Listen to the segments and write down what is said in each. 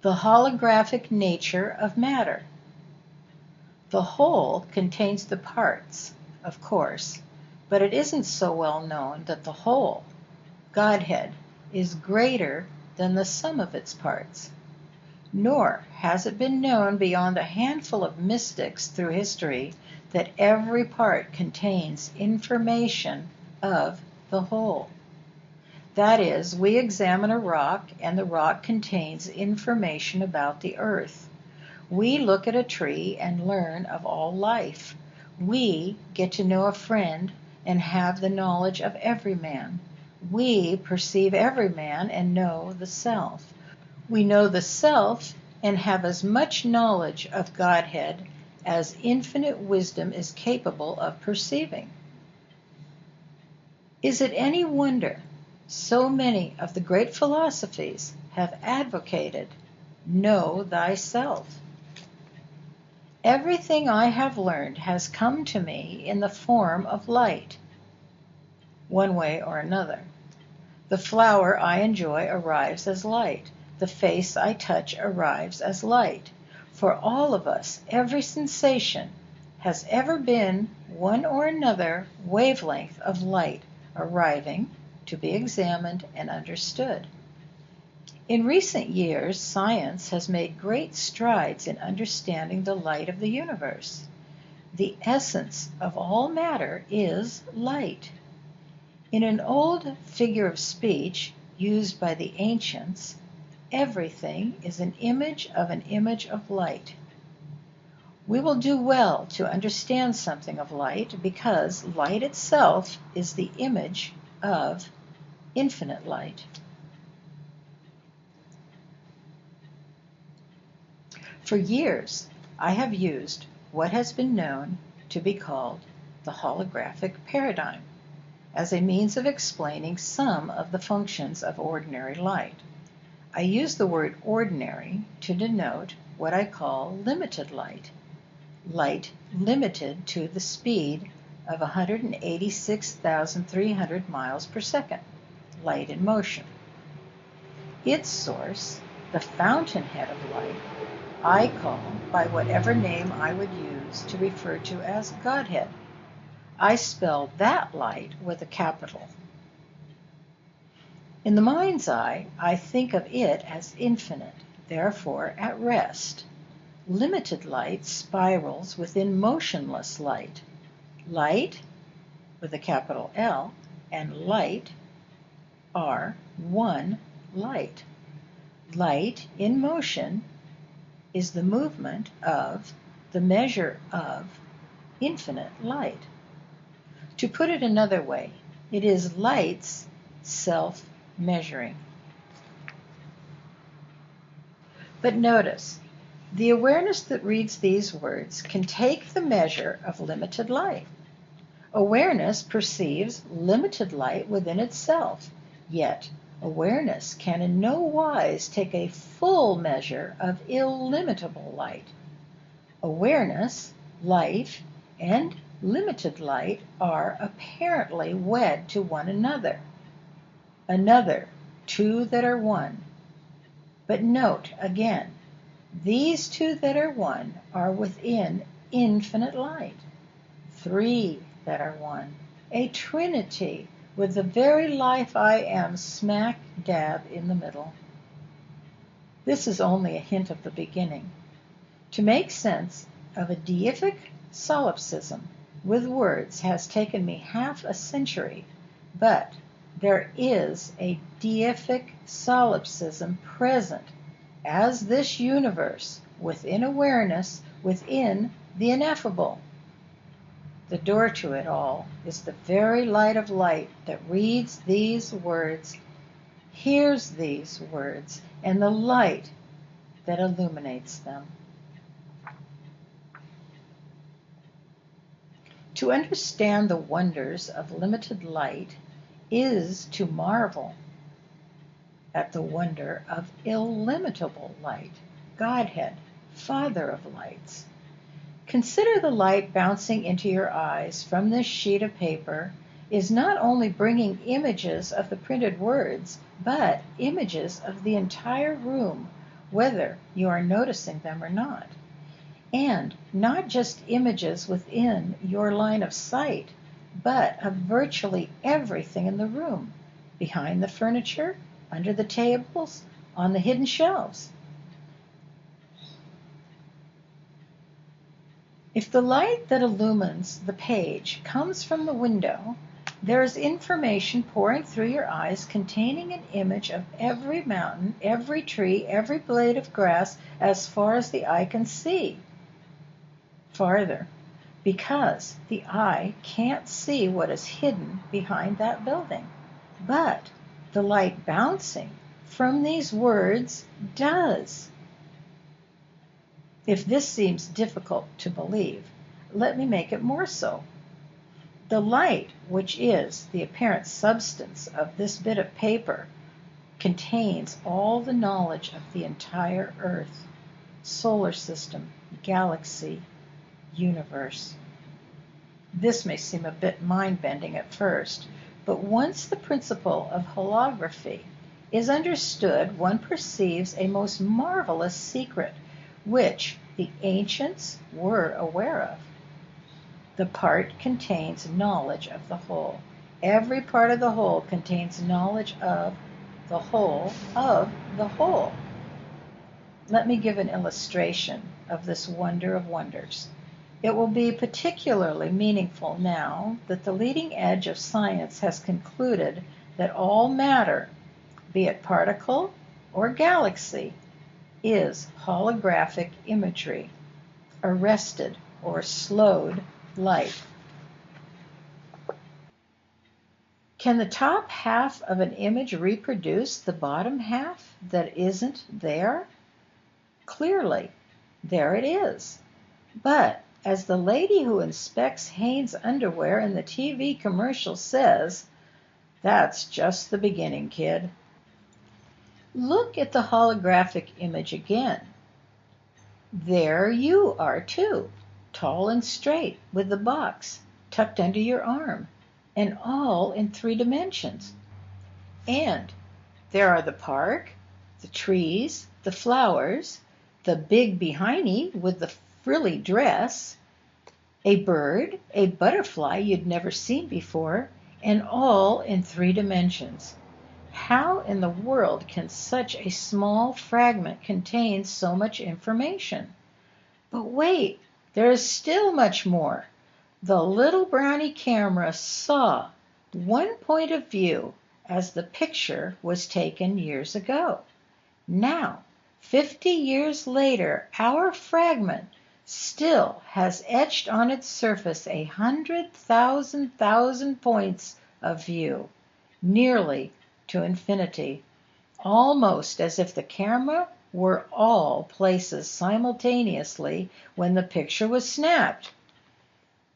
The holographic nature of matter. The whole contains the parts, of course, but it isn't so well known that the whole, Godhead, is greater than the sum of its parts. Nor has it been known beyond a handful of mystics through history that every part contains information of the whole. That is, we examine a rock, and the rock contains information about the earth. We look at a tree and learn of all life. We get to know a friend and have the knowledge of every man. We perceive every man and know the self. We know the self and have as much knowledge of Godhead as infinite wisdom is capable of perceiving. Is it any wonder so many of the great philosophies have advocated, know thyself? Everything I have learned has come to me in the form of light, one way or another. The flower I enjoy arrives as light. The face I touch arrives as light. For all of us, every sensation has ever been one or another wavelength of light arriving to be examined and understood. In recent years, science has made great strides in understanding the light of the universe. The essence of all matter is light. In an old figure of speech used by the ancients, everything is an image of light. We will do well to understand something of light because light itself is the image of infinite light. For years, I have used what has been known to be called the holographic paradigm as a means of explaining some of the functions of ordinary light. I use the word ordinary to denote what I call limited light, light limited to the speed of 186,300 miles per second, light in motion. Its source, the fountainhead of light, I call by whatever name I would use to refer to as Godhead. I spell that light with a capital. In the mind's eye, I think of it as infinite, therefore at rest. Limited light spirals within motionless light. Light, with a capital L, and light are one light. Light in motion is the movement of, the measure of, infinite light. To put it another way, it is light's self-measuring. But notice, the awareness that reads these words can take the measure of limited light. Awareness perceives limited light within itself, yet awareness can in no wise take a full measure of illimitable light. Awareness, light, and limited light are apparently wed to one another. Another, two that are one. But note again, these two that are one are within infinite light. Three that are one, a trinity with the very life I am smack dab in the middle. This is only a hint of the beginning. To make sense of a deific solipsism with words has taken me half a century, but there is a deific solipsism present as this universe within awareness, within the ineffable. The door to it all is the very light of light that reads these words, hears these words, and the light that illuminates them. To understand the wonders of limited light is to marvel at the wonder of illimitable light, Godhead, Father of lights. Consider the light bouncing into your eyes from this sheet of paper is not only bringing images of the printed words, but images of the entire room whether you are noticing them or not. And not just images within your line of sight, but of virtually everything in the room, behind the furniture, under the tables, on the hidden shelves. If the light that illumines the page comes from the window, there is information pouring through your eyes containing an image of every mountain, every tree, every blade of grass as far as the eye can see. Farther, because the eye can't see what is hidden behind that building. But the light bouncing from these words does. If this seems difficult to believe, let me make it more so. The light, which is the apparent substance of this bit of paper, contains all the knowledge of the entire Earth, solar system, galaxy, universe. This may seem a bit mind-bending at first, but once the principle of holography is understood, one perceives a most marvelous secret, which the ancients were aware of. The part contains knowledge of the whole. Every part of the whole contains knowledge of the whole of the whole. Let me give an illustration of this wonder of wonders. It will be particularly meaningful now that the leading edge of science has concluded that all matter, be it particle or galaxy, is holographic imagery, arrested or slowed light. Can the top half of an image reproduce the bottom half that isn't there? Clearly, there it is. But as the lady who inspects Hanes' underwear in the TV commercial says, that's just the beginning, kid. Look at the holographic image again. There you are too, tall and straight, with the box tucked under your arm, and all in 3 dimensions. And there are the park, the trees, the flowers, the big behiny with the frilly dress, a bird, a butterfly you'd never seen before, and all in 3 dimensions. How in the world can such a small fragment contain so much information? But wait, there is still much more. The little brownie camera saw one point of view as the picture was taken years ago. Now, 50 years later, our fragment still has etched on its surface 100,000 points of view, nearly to infinity, almost as if the camera were all places simultaneously when the picture was snapped.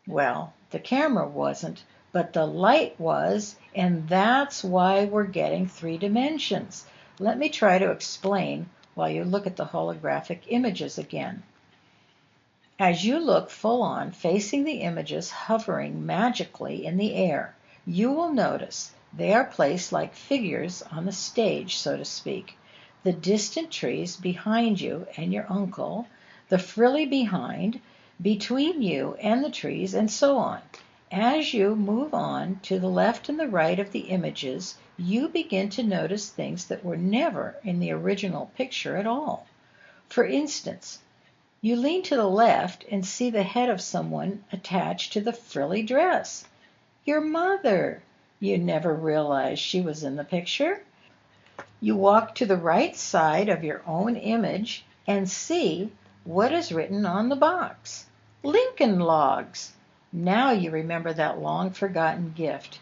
Well, the camera wasn't, but the light was, and that's why we're getting 3 dimensions. Let me try to explain while you look at the holographic images again. As you look full on, facing the images hovering magically in the air, you will notice they are placed like figures on the stage, so to speak. The distant trees behind you and your uncle, the frilly behind, between you and the trees, and so on. As you move on to the left and the right of the images, you begin to notice things that were never in the original picture at all. For instance, you lean to the left and see the head of someone attached to the frilly dress. Your mother! You never realized she was in the picture. You walk to the right side of your own image and see what is written on the box. Lincoln Logs. Now you remember that long-forgotten gift.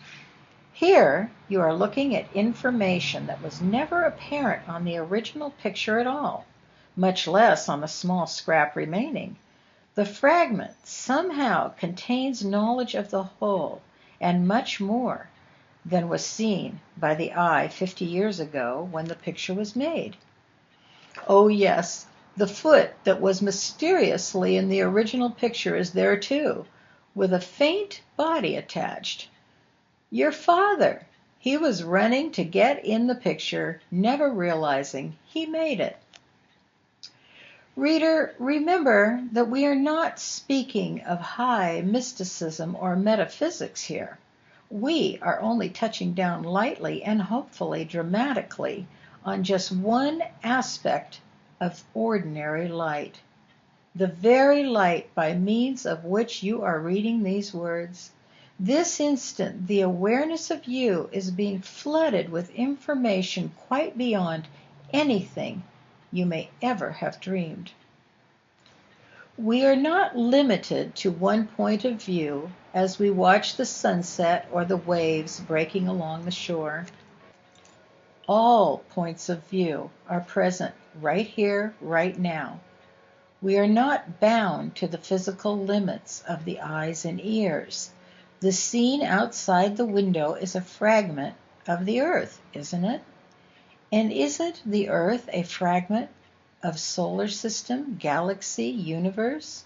Here you are looking at information that was never apparent on the original picture at all, much less on the small scrap remaining. The fragment somehow contains knowledge of the whole, and much more than was seen by the eye 50 years ago when the picture was made. Oh yes, the foot that was mysteriously in the original picture is there too, with a faint body attached. Your father, he was running to get in the picture, never realizing he made it. Reader, remember that we are not speaking of high mysticism or metaphysics here. We are only touching down lightly and hopefully dramatically on just one aspect of ordinary light. The very light by means of which you are reading these words. This instant, the awareness of you is being flooded with information quite beyond anything you may ever have dreamed. We are not limited to one point of view as we watch the sunset or the waves breaking along the shore. All points of view are present right here, right now. We are not bound to the physical limits of the eyes and ears. The scene outside the window is a fragment of the earth, isn't it? And isn't the earth a fragment of solar system, galaxy, universe?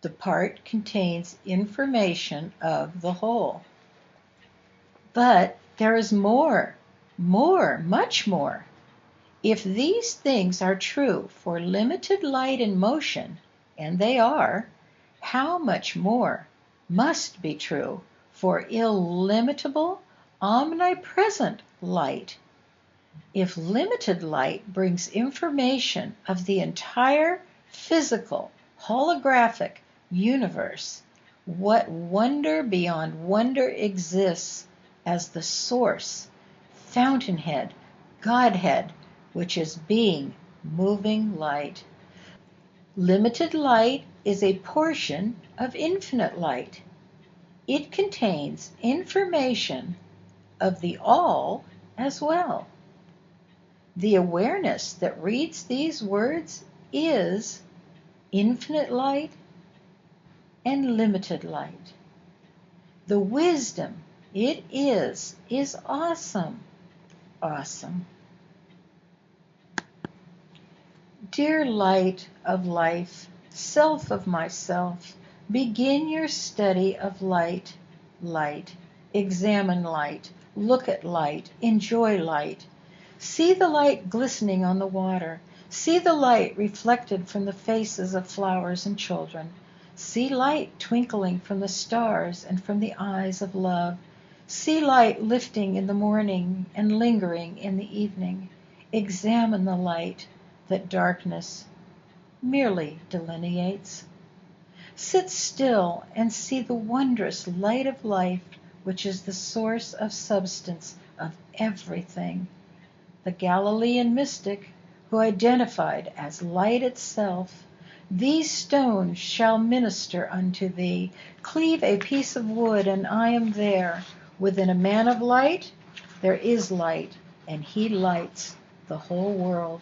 The part contains information of the whole. But there is more, much more. If these things are true for limited light and motion, and they are, how much more must be true for illimitable, omnipresent light? If limited light brings information of the entire physical, holographic universe, what wonder beyond wonder exists as the source, fountainhead, Godhead, which is being, moving light. Limited light is a portion of infinite light. It contains information of the all as well. The awareness that reads these words is infinite light and limited light. The wisdom it is awesome, awesome. Dear light of life, self of myself, begin your study of light, light. Examine light, look at light, enjoy light. See the light glistening on the water. See the light reflected from the faces of flowers and children. See light twinkling from the stars and from the eyes of love. See light lifting in the morning and lingering in the evening. Examine the light that darkness merely delineates. Sit still and see the wondrous light of life, which is the source of substance of everything. The Galilean mystic, who identified as light itself, these stones shall minister unto thee. Cleave a piece of wood, and I am there. Within a man of light, there is light, and he lights the whole world.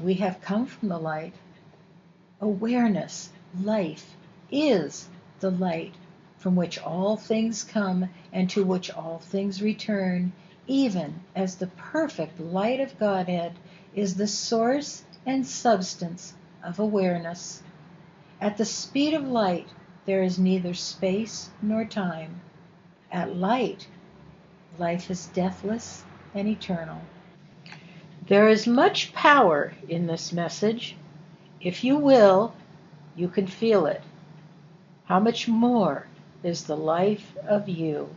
We have come from the light. Awareness, life, is the light from which all things come and to which all things return, even as the perfect light of Godhead is the source and substance of awareness. At the speed of light, there is neither space nor time. At light, life is deathless and eternal. There is much power in this message. If you will, you can feel it. How much more is the life of you?